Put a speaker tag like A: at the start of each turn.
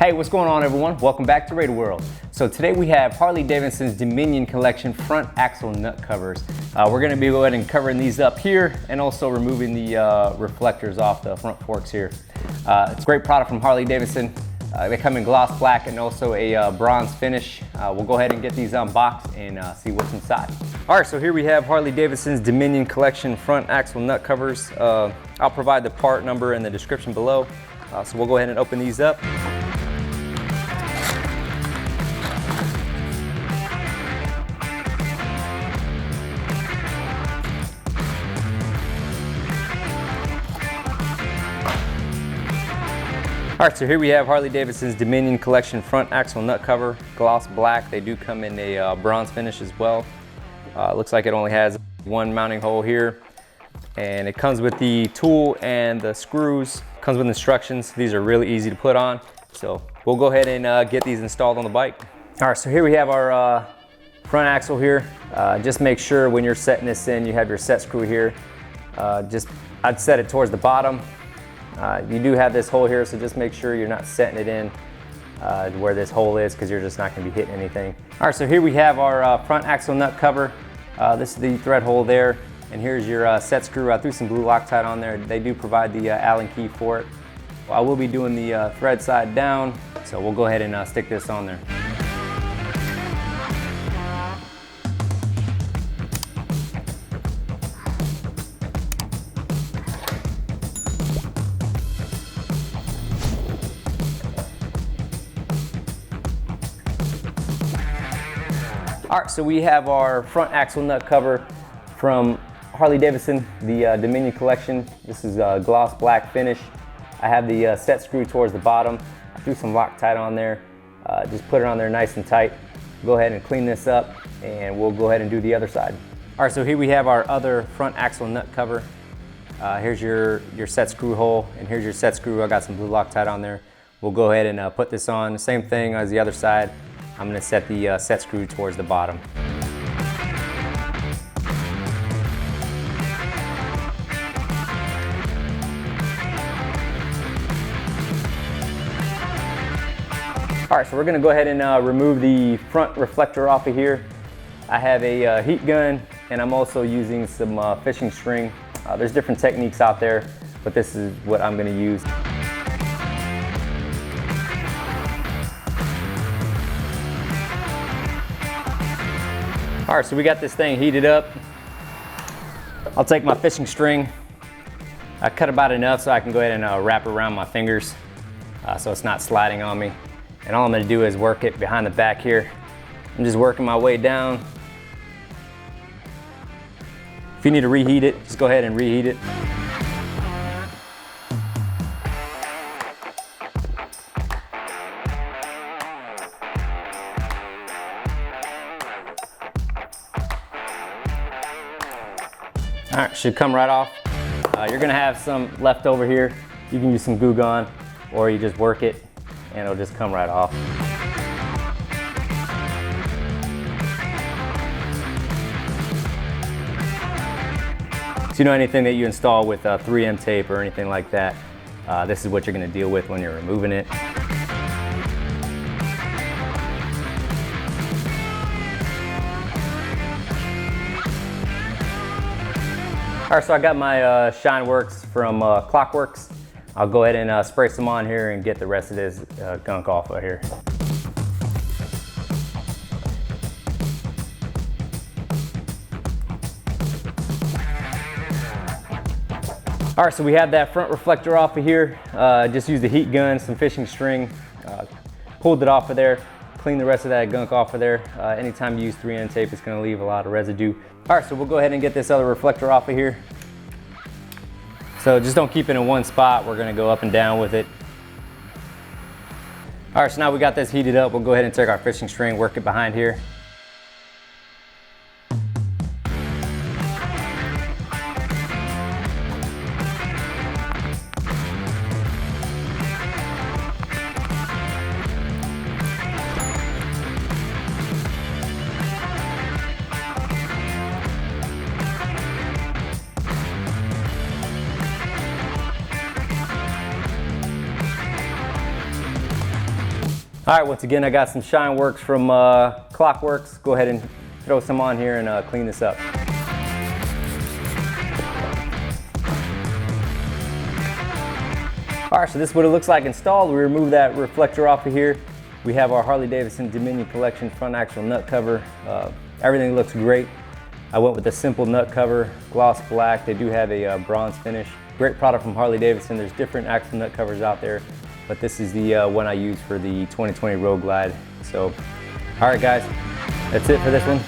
A: Hey, what's going on everyone? Welcome back to Radar World. So today we have Harley Davidson's Dominion Collection front axle nut covers. We're going to be going and covering these up here and also removing the reflectors off the front forks here. It's a great product from Harley Davidson. They come in gloss black and also a bronze finish. We'll go ahead and get these unboxed and see what's inside. All right, so here we have Harley Davidson's Dominion Collection front axle nut covers. I'll provide the part number in the description below. So we'll go ahead and open these up. All right, so here we have Harley Davidson's Dominion Collection front axle nut cover, gloss black. They do come in a bronze finish as well. Looks like it only has one mounting hole here, and it comes with the tool and the screws. Comes with instructions. These are really easy to put on, so we'll go ahead and get these installed on the bike. All right, so here we have our front axle here. Just make sure when you're setting this in, you have your set screw here. I'd set it towards the bottom. You do have this hole here, so just make sure you're not setting it in where this hole is, because you're just not going to be hitting anything. All right, so here we have our front axle nut cover. This is the thread hole there, and here's your set screw. I threw some blue Loctite on there. They do provide the Allen key for it. I will be doing the thread side down, so we'll go ahead and stick this on there. All right, so we have our front axle nut cover from Harley Davidson, the Dominion Collection. This is a gloss black finish. I have the set screw towards the bottom. I threw some Loctite on there. Just put it on there nice and tight. Go ahead and clean this up, and we'll go ahead and do the other side. All right, so here we have our other front axle nut cover. Here's your set screw hole, and here's your set screw. I got some blue Loctite on there. We'll go ahead and put this on. The same thing as the other side. I'm going to set the set screw towards the bottom. All right, so we're going to go ahead and remove the front reflector off of here. I have a heat gun, and I'm also using some fishing string. There's different techniques out there, but this is what I'm going to use. All right, so we got this thing heated up. I'll take my fishing string. I cut about enough so I can go ahead and wrap it around my fingers so it's not sliding on me. And all I'm gonna do is work it behind the back here. I'm just working my way down. If you need to reheat it, just go ahead and reheat it. All right, should come right off. You're gonna have some left over here. You can use some Goo Gone, or you just work it and it'll just come right off. So you know, anything that you install with 3M tape or anything like that, this is what you're gonna deal with when you're removing it. All right, so I got my Shine Works from Clockworks. I'll go ahead and spray some on here and get the rest of this gunk off of here. All right, so we have that front reflector off of here. Just used a heat gun, some fishing string, pulled it off of there, cleaned the rest of that gunk off of there. Anytime you use 3M tape, it's gonna leave a lot of residue. All right, so we'll go ahead and get this other reflector off of here. So just don't keep it in one spot. We're gonna go up and down with it. All right, so now we got this heated up. We'll go ahead and take our fishing string, work it behind here. All right, once again, I got some shine works from Clockworks. Go ahead and throw some on here and clean this up. All right, so this is what it looks like installed. We remove that reflector off of here. We have our Harley Davidson Dominion Collection front axle nut cover. Everything looks great. I went with a simple nut cover, gloss black. They do have a bronze finish. Great product from Harley Davidson. There's different axle nut covers out there, but this is the one I use for the 2020 Road Glide. So, all right guys, that's it for this one.